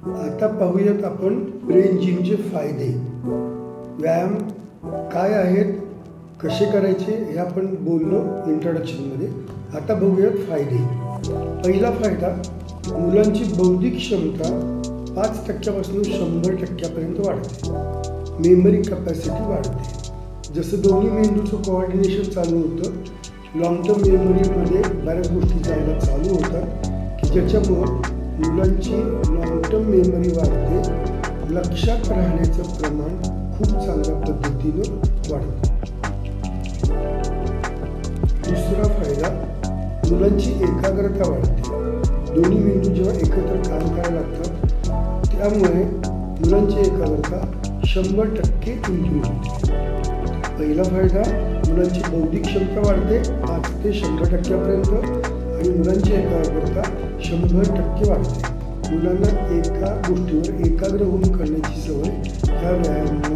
आता पाहूयात आपण ब्रेन जिमचे फायदे. व्यायाम काय आहेत, कसे करायचे हे आपण बोललो इंट्रोडक्शनमध्ये. आता बघूयात फायदे. पहिला फायदा, मुलांची बौद्धिक क्षमता 5% 100% वाढते. मेमरी कॅपॅसिटी वाढते. जसं दोन्ही मेंदूचं कोऑर्डिनेशन चालू होतं, लॉंग टर्म मेमरीमध्ये बऱ्याच गोष्टी जायला चालू होतात की ज्याच्यामुळं मुलांची लॉंग टर्म मेमरी वाढते. लक्षात राहण्याचं प्रमाण खूप चांगल्या पद्धतीनं वाढतं. दुसरा फायदा, मुलांची एकाग्रता वाढते. दोन्ही मेंदू जेव्हा एकत्र काम करायला लागतात त्यामुळे मुलांची एकाग्रता 100% इम्प्रूव्ह होते. पहिला फायदा, मुलांची बौद्धिक क्षमता वाढते 5 ते 100% आणि मुलांची एकाग्रता 100% वाढते. मुलांना एका गोष्टीवर एकाग्र होऊन करण्याची सवय ह्या व्यायामामुळे